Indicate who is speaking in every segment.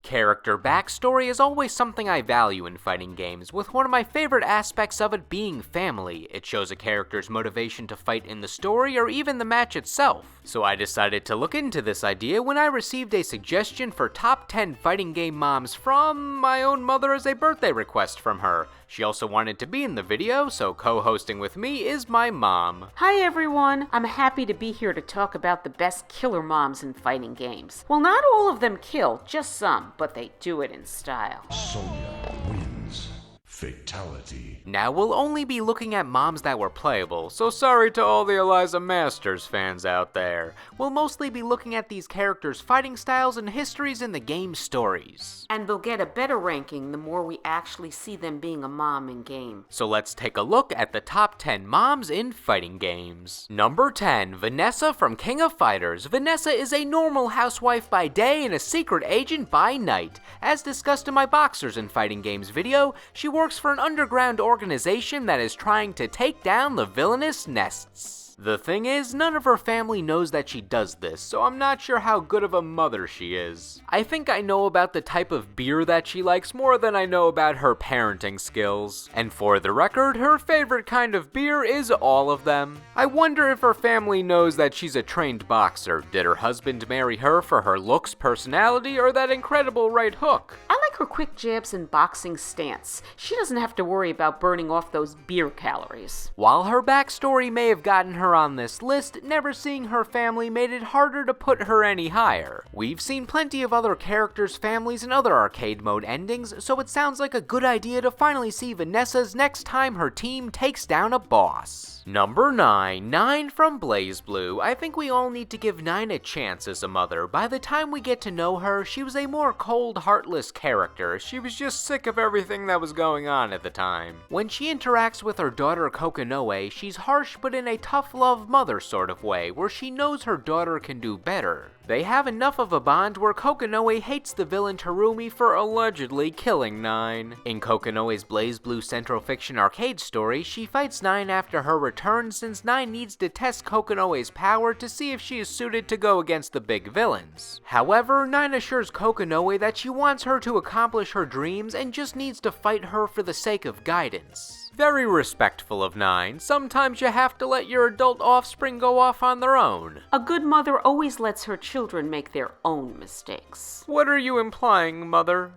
Speaker 1: Character backstory is always something I value in fighting games, with one of my favorite aspects of it being family. It shows a character's motivation to fight in the story or even the match itself. So I decided to look into this idea when I received a suggestion for top 10 fighting game moms from my own mother as a birthday request from her. She also wanted to be in the video, so co-hosting with me is my mom.
Speaker 2: Hi everyone, I'm happy to be here to talk about the best killer moms in fighting games. Well, not all of them kill, just some, but they do it in style.
Speaker 3: Sonya wins. Fatality.
Speaker 1: Now we'll only be looking at moms that were playable, so sorry to all the Eliza Masters fans out there. We'll mostly be looking at these characters' fighting styles and histories in the game's stories.
Speaker 2: And they'll get a better ranking the more we actually see them being a mom in game.
Speaker 1: So let's take a look at the top 10 moms in fighting games. Number 10, Vanessa from King of Fighters. Vanessa is a normal housewife by day and a secret agent by night. As discussed in my Boxers in Fighting Games video, she works for an underground organization that is trying to take down the villainous Nests. The thing is, none of her family knows that she does this, so I'm not sure how good of a mother she is. I think I know about the type of beer that she likes more than I know about her parenting skills. And for the record, her favorite kind of beer is all of them. I wonder if her family knows that she's a trained boxer. Did her husband marry her for her looks, personality, or that incredible right hook?
Speaker 2: I like her quick jabs and boxing stance. She doesn't have to worry about burning off those beer calories.
Speaker 1: While her backstory may have gotten her on this list, never seeing her family made it harder to put her any higher. We've seen plenty of other characters' families in other arcade mode endings, so it sounds like a good idea to finally see Vanessa's next time her team takes down a boss. Number 9, 9 from BlazBlue. I think we all need to give 9 a chance as a mother. By the time we get to know her, she was a more cold, heartless character. She was just sick of everything that was going on at the time. When she interacts with her daughter Kokonoe, she's harsh but in a tough love mother sort of way, where she knows her daughter can do better. They have enough of a bond where Kokonoe hates the villain Terumi for allegedly killing 9. In Kokonoe's BlazBlue Central Fiction arcade story, she fights 9 after her return since 9 needs to test Kokonoe's power to see if she is suited to go against the big villains. However, 9 assures Kokonoe that she wants her to accomplish her dreams and just needs to fight her for the sake of guidance. Very respectful of 9. Sometimes you have to let your adult offspring go off on their own.
Speaker 2: A good mother always lets her children make their own mistakes.
Speaker 1: What are you implying, mother?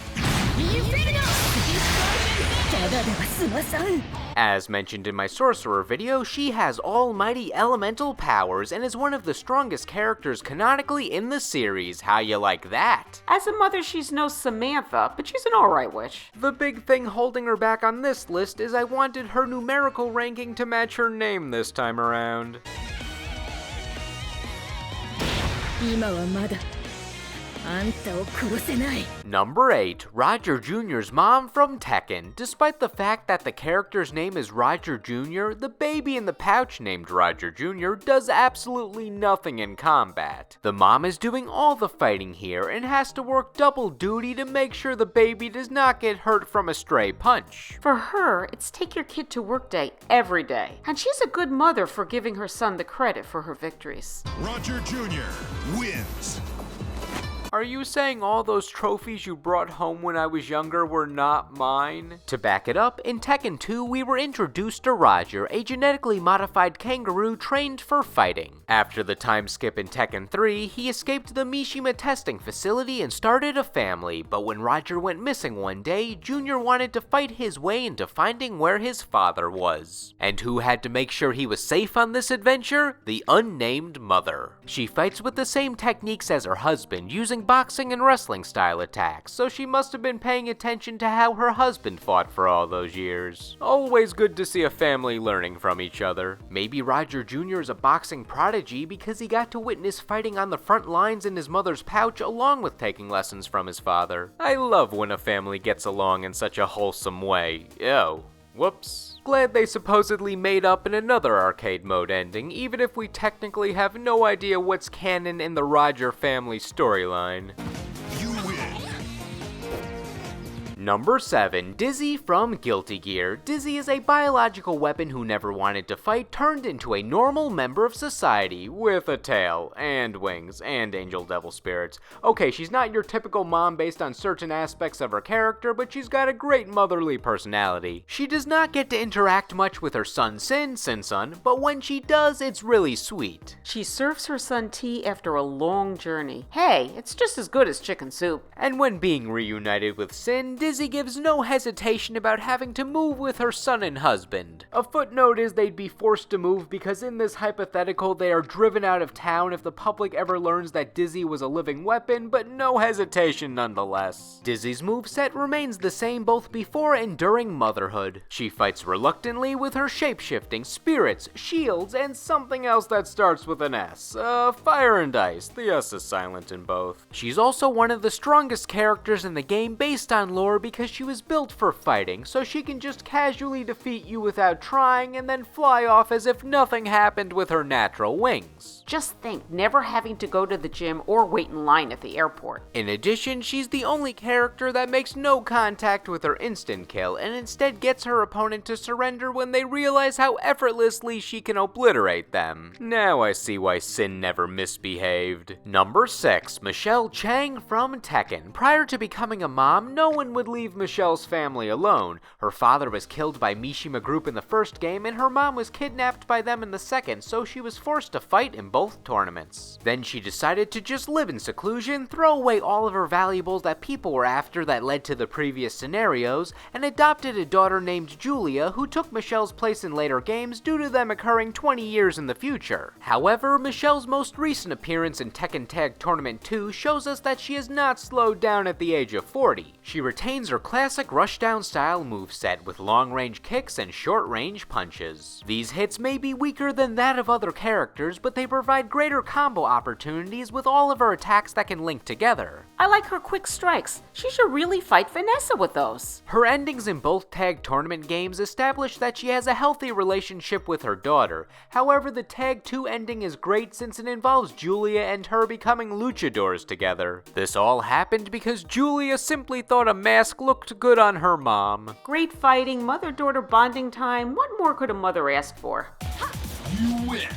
Speaker 1: As mentioned in my Sorcerer video, she has almighty elemental powers and is one of the strongest characters canonically in the series. How you like that?
Speaker 2: As a mother, she's no Samantha, but she's an alright witch.
Speaker 1: The big thing holding her back on this list is I wanted her numerical ranking to match her name this time around. Number 8, Roger Jr.'s mom from Tekken. Despite the fact that the character's name is Roger Jr., the baby in the pouch named Roger Jr. does absolutely nothing in combat. The mom is doing all the fighting here and has to work double duty to make sure the baby does not get hurt from a stray punch.
Speaker 2: For her, it's take your kid to work day every day. And she's a good mother for giving her son the credit for her victories.
Speaker 3: Roger Jr. wins.
Speaker 1: Are you saying all those trophies you brought home when I was younger were not mine? To back it up, in Tekken 2 we were introduced to Roger, a genetically modified kangaroo trained for fighting. After the time skip in Tekken 3, he escaped the Mishima testing facility and started a family, but when Roger went missing one day, Junior wanted to fight his way into finding where his father was. And who had to make sure he was safe on this adventure? The unnamed mother. She fights with the same techniques as her husband, using boxing and wrestling style attacks, so she must have been paying attention to how her husband fought for all those years. Always good to see a family learning from each other. Maybe Roger Jr. is a boxing prodigy because he got to witness fighting on the front lines in his mother's pouch along with taking lessons from his father. I love when a family gets along in such a wholesome way. Ew. Whoops. Glad they supposedly made up in another arcade mode ending, even if we technically have no idea what's canon in the Roger family storyline. Number 7. Dizzy from Guilty Gear. Dizzy is a biological weapon who never wanted to fight, turned into a normal member of society with a tail and wings and angel devil spirits. Okay, she's not your typical mom based on certain aspects of her character, but she's got a great motherly personality. She does not get to interact much with her son Sin, but when she does, it's really sweet.
Speaker 2: She serves her son tea after a long journey. Hey, it's just as good as chicken soup.
Speaker 1: And when being reunited with Sin, Dizzy gives no hesitation about having to move with her son and husband. A footnote is they'd be forced to move because in this hypothetical they are driven out of town if the public ever learns that Dizzy was a living weapon, but no hesitation nonetheless. Dizzy's moveset remains the same both before and during motherhood. She fights reluctantly with her shape-shifting spirits, shields, and something else that starts with an S. Fire and ice. The S is silent in both. She's also one of the strongest characters in the game based on lore because she was built for fighting, so she can just casually defeat you without trying and then fly off as if nothing happened with her natural wings.
Speaker 2: Just think, never having to go to the gym or wait in line at the airport.
Speaker 1: In addition, she's the only character that makes no contact with her instant kill and instead gets her opponent to surrender when they realize how effortlessly she can obliterate them. Now I see why Sin never misbehaved. Number 6. Michelle Chang from Tekken. Prior to becoming a mom, no one would leave Michelle's family alone. Her father was killed by Mishima Group in the first game and her mom was kidnapped by them in the second, so she was forced to fight in both tournaments. Then she decided to just live in seclusion, throw away all of her valuables that people were after that led to the previous scenarios, and adopted a daughter named Julia who took Michelle's place in later games due to them occurring 20 years in the future. However, Michelle's most recent appearance in Tekken Tag Tournament 2 shows us that she has not slowed down at the age of 40. She retains her classic rushdown style moveset with long-range kicks and short-range punches. These hits may be weaker than that of other characters, but they provide greater combo opportunities with all of her attacks that can link together.
Speaker 2: I like her quick strikes. She should really fight Vanessa with those.
Speaker 1: Her endings in both tag tournament games establish that she has a healthy relationship with her daughter. However, the Tag 2 ending is great since it involves Julia and her becoming luchadors together. This all happened because Julia simply thought a mask looked good on her mom.
Speaker 2: Great fighting, mother-daughter bonding time. What more could a mother ask for?
Speaker 3: You win.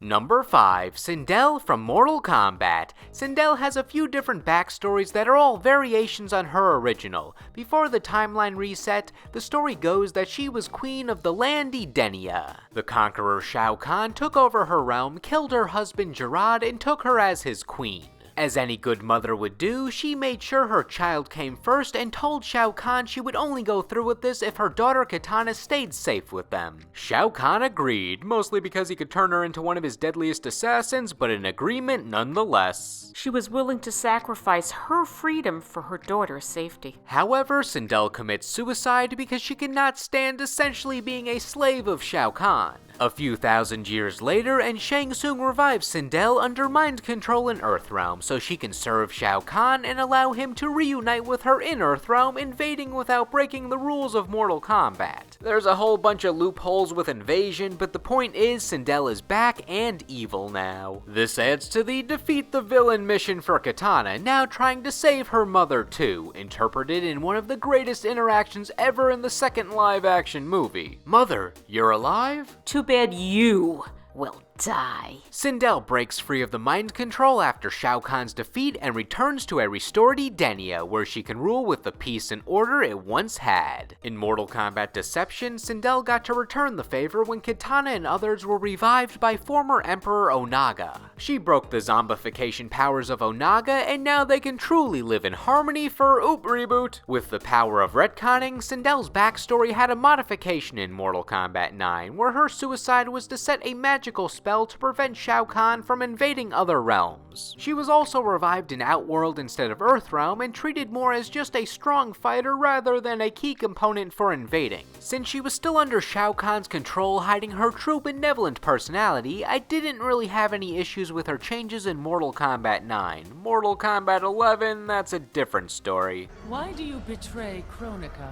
Speaker 1: Number 5. Sindel from Mortal Kombat. Sindel has a few different backstories that are all variations on her original. Before the timeline reset, the story goes that she was queen of the land Edenia. The conqueror Shao Kahn took over her realm, killed her husband Gerard, and took her as his queen. As any good mother would do, she made sure her child came first and told Shao Kahn she would only go through with this if her daughter Katana stayed safe with them. Shao Kahn agreed, mostly because he could turn her into one of his deadliest assassins, but an agreement nonetheless.
Speaker 2: She was willing to sacrifice her freedom for her daughter's safety.
Speaker 1: However, Sindel commits suicide because she cannot stand essentially being a slave of Shao Kahn. A few thousand years later, and Shang Tsung revives Sindel under mind control in Earthrealm so she can serve Shao Kahn and allow him to reunite with her in Earthrealm, invading without breaking the rules of Mortal Kombat. There's a whole bunch of loopholes with invasion, but the point is Sindel is back and evil now. This adds to the defeat the villain mission for Katana, now trying to save her mother too, interpreted in one of the greatest interactions ever in the second live-action movie. Mother, you're alive?
Speaker 2: Too bad you will die.
Speaker 1: Sindel breaks free of the mind control after Shao Kahn's defeat and returns to a restored Edenia, where she can rule with the peace and order it once had. In Mortal Kombat Deception, Sindel got to return the favor when Katana and others were revived by former Emperor Onaga. She broke the zombification powers of Onaga, and now they can truly live in harmony for reboot. With the power of retconning, Sindel's backstory had a modification in Mortal Kombat 9, where her suicide was to set a magical spell to prevent Shao Kahn from invading other realms. She was also revived in Outworld instead of Earthrealm and treated more as just a strong fighter rather than a key component for invading. Since she was still under Shao Kahn's control, hiding her true benevolent personality, I didn't really have any issues with her changes in Mortal Kombat 9. Mortal Kombat 11, that's a different story.
Speaker 4: Why do you betray Kronika?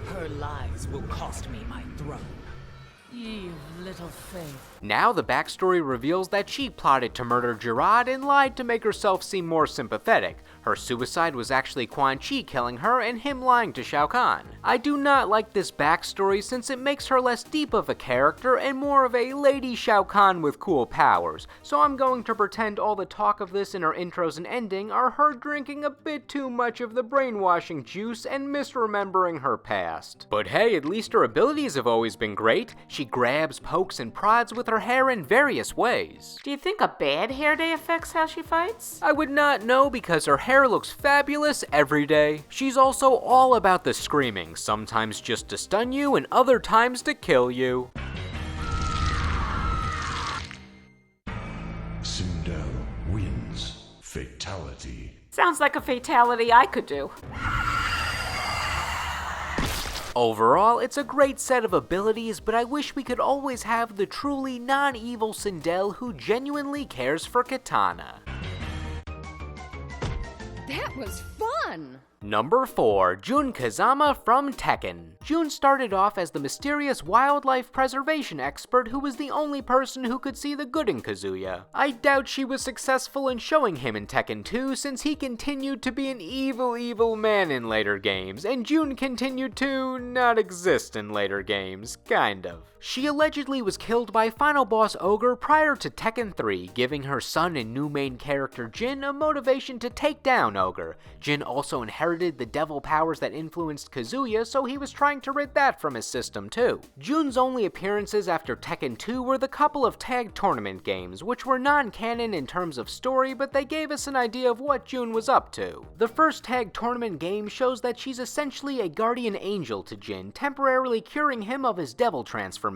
Speaker 4: Her lies will cost me my throne. Ye of little faith.
Speaker 1: Now the backstory reveals that she plotted to murder Gerard and lied to make herself seem more sympathetic. Her suicide was actually Quan Chi killing her and him lying to Shao Kahn. I do not like this backstory since it makes her less deep of a character and more of a Lady Shao Kahn with cool powers, so I'm going to pretend all the talk of this in her intros and ending are her drinking a bit too much of the brainwashing juice and misremembering her past. But hey, at least her abilities have always been great. She grabs, pokes, and prods with her hair in various ways.
Speaker 2: Do you think a bad hair day affects how she fights?
Speaker 1: I would not know because her hair looks fabulous every day. She's also all about the screaming, sometimes just to stun you and other times to kill you.
Speaker 3: Sindel wins. Fatality.
Speaker 2: Sounds like a fatality I could do.
Speaker 1: Overall, it's a great set of abilities, but I wish we could always have the truly non-evil Sindel who genuinely cares for Katana.
Speaker 5: That was fun!
Speaker 1: Number 4, Jun Kazama from Tekken. Jun started off as the mysterious wildlife preservation expert who was the only person who could see the good in Kazuya. I doubt she was successful in showing him in Tekken 2 since he continued to be an evil man in later games, and Jun continued to not exist in later games, kind of. She allegedly was killed by final boss Ogre prior to Tekken 3, giving her son and new main character Jin a motivation to take down Ogre. Jin also inherited the devil powers that influenced Kazuya, so he was trying to rid that from his system too. Jun's only appearances after Tekken 2 were the couple of tag tournament games, which were non-canon in terms of story, but they gave us an idea of what Jun was up to. The first tag tournament game shows that she's essentially a guardian angel to Jin, temporarily curing him of his devil transformation.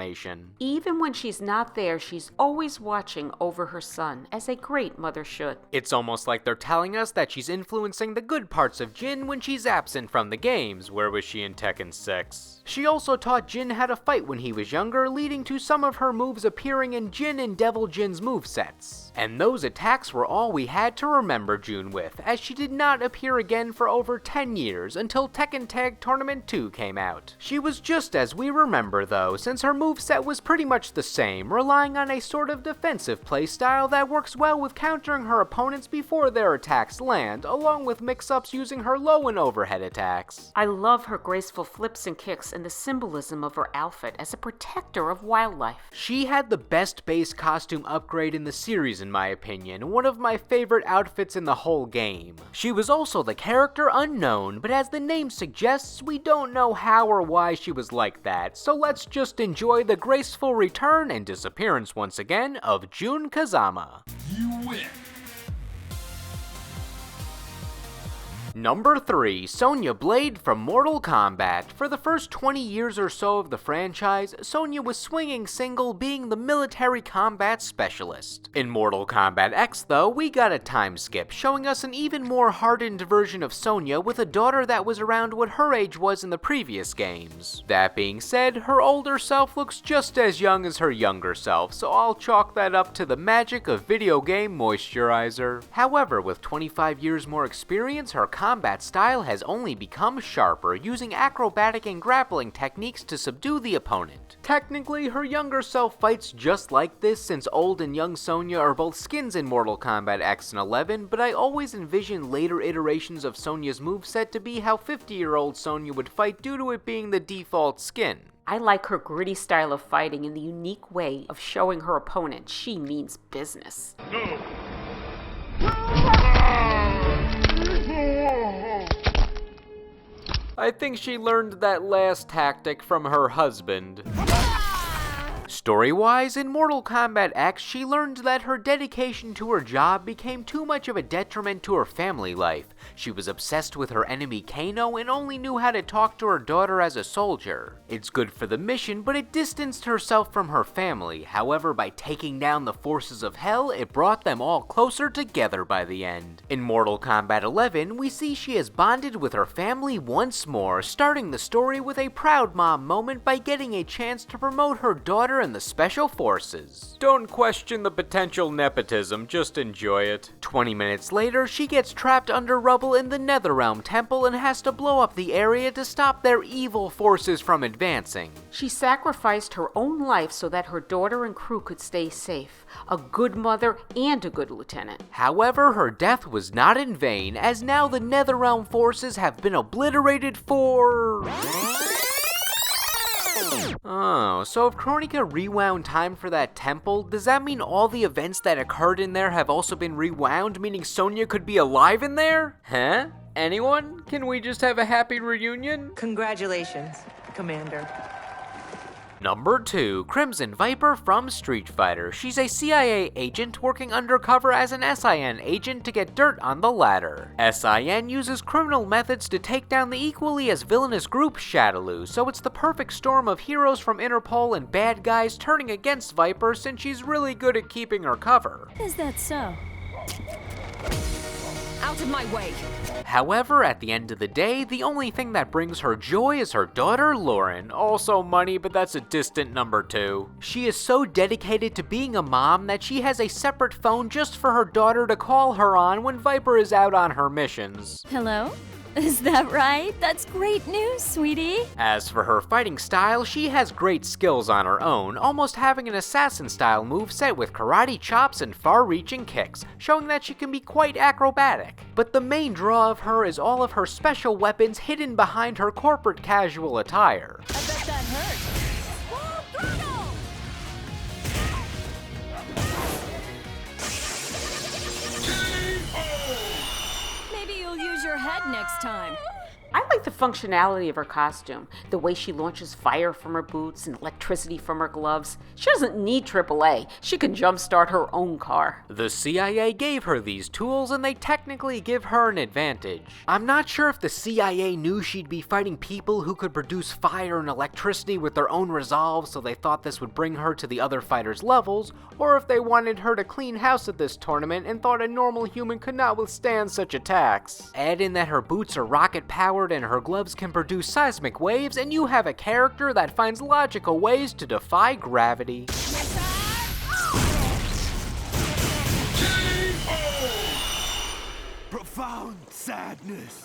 Speaker 2: Even when she's not there, she's always watching over her son, as a great mother should.
Speaker 1: It's almost like they're telling us that she's influencing the good parts of Jin when she's absent from the games. Where was she in Tekken 6? She also taught Jin how to fight when he was younger, leading to some of her moves appearing in Jin and Devil Jin's movesets. And those attacks were all we had to remember Jun with, as she did not appear again for over 10 years until Tekken Tag Tournament 2 came out. She was just as we remember though, since her moveset was pretty much the same, relying on a sort of defensive playstyle that works well with countering her opponents before their attacks land, along with mix-ups using her low and overhead attacks.
Speaker 2: I love her graceful flips and kicks and the symbolism of her outfit as a protector of wildlife.
Speaker 1: She had the best base costume upgrade in the series in my opinion, one of my favorite outfits in the whole game. She was also the character unknown, but as the name suggests, we don't know how or why she was like that, so let's just enjoy the graceful return and disappearance once again of Jun Kazama.
Speaker 3: You win.
Speaker 1: Number 3, Sonya Blade from Mortal Kombat. For the first 20 years or so of the franchise, Sonya was swinging single, being the military combat specialist. In Mortal Kombat X though, we got a time skip, showing us an even more hardened version of Sonya with a daughter that was around what her age was in the previous games. That being said, her older self looks just as young as her younger self, so I'll chalk that up to the magic of video game moisturizer. However, with 25 years more experience, her combat style has only become sharper, using acrobatic and grappling techniques to subdue the opponent. Technically, her younger self fights just like this since old and young Sonya are both skins in Mortal Kombat X and 11, but I always envision later iterations of Sonya's moveset to be how 50-year-old Sonya would fight due to it being the default skin.
Speaker 2: I like her gritty style of fighting and the unique way of showing her opponent she means business.
Speaker 1: I think she learned that last tactic from her husband. Story-wise, in Mortal Kombat X, she learned that her dedication to her job became too much of a detriment to her family life. She was obsessed with her enemy Kano and only knew how to talk to her daughter as a soldier. It's good for the mission, but it distanced herself from her family. However, by taking down the forces of hell, it brought them all closer together by the end. In Mortal Kombat 11, we see she has bonded with her family once more, starting the story with a proud mom moment by getting a chance to promote her daughter in the the Special Forces. Don't question the potential nepotism, just enjoy it. 20 minutes later, she gets trapped under rubble in the Netherrealm Temple and has to blow up the area to stop their evil forces from advancing.
Speaker 2: She sacrificed her own life so that her daughter and crew could stay safe. A good mother and a good lieutenant.
Speaker 1: However, her death was not in vain, as now the Netherrealm forces have been obliterated for... Oh, so if Kronika rewound time for that temple, does that mean all the events that occurred in there have also been rewound, meaning Sonya could be alive in there? Huh? Anyone? Can we just have a happy reunion?
Speaker 6: Congratulations, Commander.
Speaker 1: Number 2, Crimson Viper from Street Fighter. She's a CIA agent working undercover as an SIN agent to get dirt on the latter. SIN uses criminal methods to take down the equally as villainous group Shadaloo, so it's the perfect storm of heroes from Interpol and bad guys turning against Viper since she's really good at keeping her cover.
Speaker 5: Is that so? Out of my way.
Speaker 1: However, at the end of the day, the only thing that brings her joy is her daughter, Lauren. Also money, but that's a distant number 2. She is so dedicated to being a mom that she has a separate phone just for her daughter to call her on when Viper is out on her missions.
Speaker 5: Hello? Is that right? That's great news, sweetie.
Speaker 1: As for her fighting style, she has great skills on her own, almost having an assassin-style moveset with karate chops and far-reaching kicks, showing that she can be quite acrobatic. But the main draw of her is all of her special weapons hidden behind her corporate casual attire.
Speaker 5: I bet that hurt. Full throttle! Maybe you'll use your head next time.
Speaker 2: I like the functionality of her costume, the way she launches fire from her boots and electricity from her gloves. She doesn't need AAA. She can jumpstart her own car.
Speaker 1: The CIA gave her these tools and they technically give her an advantage. I'm not sure if the CIA knew she'd be fighting people who could produce fire and electricity with their own resolve, so they thought this would bring her to the other fighters' levels, or if they wanted her to clean house at this tournament and thought a normal human could not withstand such attacks. Add in that her boots are rocket powered and her gloves can produce seismic waves, and you have a character that finds logical ways to defy gravity.
Speaker 3: Profound sadness.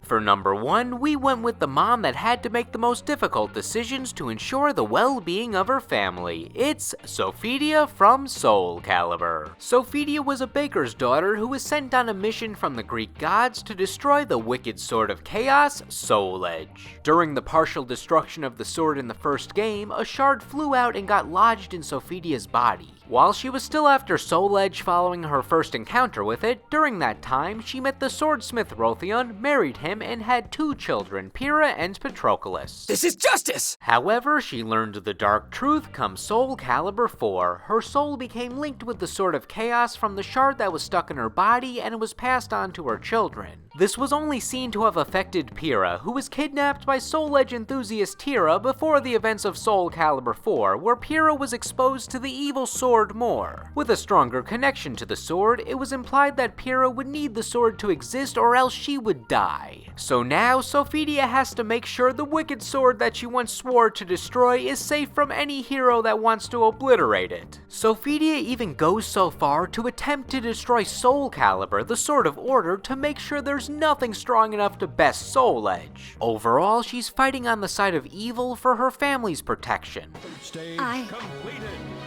Speaker 1: For number 1, we went with the mom that had to make the most difficult decisions to ensure the well-being of her family. It's Sophidia from Soul Calibur. Sophidia was a baker's daughter who was sent on a mission from the Greek gods to destroy the wicked sword of chaos, Soul Edge. During the partial destruction of the sword in the first game, a shard flew out and got lodged in Sophidia's body. While she was still after Soul Edge following her first encounter with it, during that time, she met the swordsmith Rothion, married him, and had 2 children, Pyrrha and Patroclus.
Speaker 7: This is justice!
Speaker 1: However, she learned the dark truth come Soul Calibur 4. Her soul became linked with the Sword of Chaos from the shard that was stuck in her body, and it was passed on to her children. This was only seen to have affected Pyrrha, who was kidnapped by Soul Edge enthusiast Tira before the events of Soul Calibur 4, where Pyrrha was exposed to the evil sword more. With a stronger connection to the sword, it was implied that Pyrrha would need the sword to exist or else she would die. So now, Sophidia has to make sure the wicked sword that she once swore to destroy is safe from any hero that wants to obliterate it. Sophidia even goes so far to attempt to destroy Soul Calibur, the Sword of Order, to make sure there's nothing strong enough to best Soul Edge. Overall, she's fighting on the side of evil for her family's protection.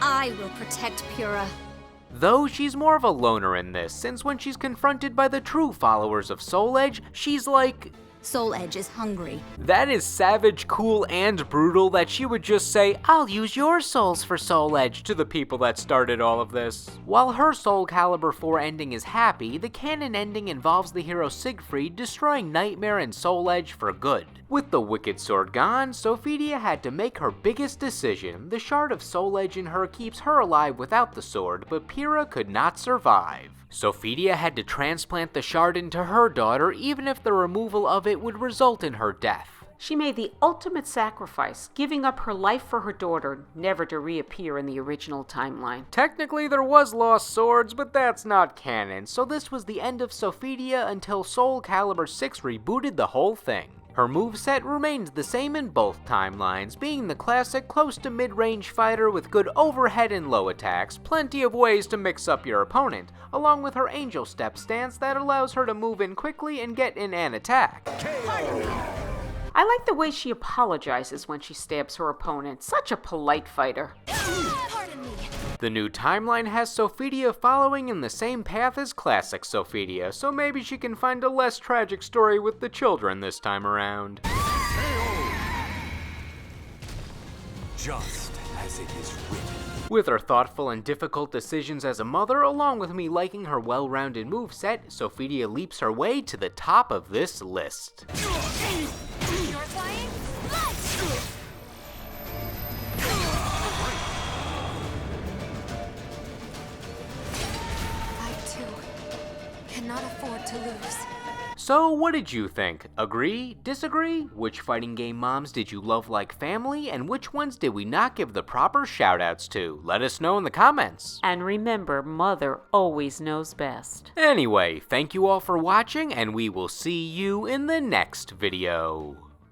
Speaker 5: I will protect Pyrrha.
Speaker 1: Though she's more of a loner in this, since when she's confronted by the true followers of Soul Edge, she's like,
Speaker 5: Soul Edge is hungry.
Speaker 1: that is savage, cool, and brutal that she would just say, I'll use your souls for Soul Edge to the people that started all of this. While her Soul Calibur 4 ending is happy, the canon ending involves the hero Siegfried destroying Nightmare and Soul Edge for good. With the wicked sword gone, Sophidia had to make her biggest decision. The shard of Soul Edge in her keeps her alive without the sword, but Pyrrha could not survive. Sophidia had to transplant the shard into her daughter, even if the removal of it would result in her death.
Speaker 2: She made the ultimate sacrifice, giving up her life for her daughter, never to reappear in the original timeline.
Speaker 1: Technically, there was lost swords, but that's not canon, so this was the end of Sophidia until Soul Calibur 6 rebooted the whole thing. Her moveset remains the same in both timelines, being the classic close to mid-range fighter with good overhead and low attacks, plenty of ways to mix up your opponent, along with her angel step stance that allows her to move in quickly and get in an attack.
Speaker 2: I like the way she apologizes when she stabs her opponent. Such a polite fighter.
Speaker 5: Pardon me.
Speaker 1: The new timeline has Sophidia following in the same path as classic Sophidia, so maybe she can find a less tragic story with the children this time around.
Speaker 3: Just as it is written.
Speaker 1: With her thoughtful and difficult decisions as a mother, along with me liking her well-rounded moveset, Sophidia leaps her way to the top of this list.
Speaker 5: You're flying? Let's! I too cannot afford to lose.
Speaker 1: So what did you think? Agree? Disagree? Which fighting game moms did you love like family, and which ones did we not give the proper shoutouts to? Let us know in the comments.
Speaker 2: And remember, Mother always knows best.
Speaker 1: Anyway, thank you all for watching, and we will see you in the next video.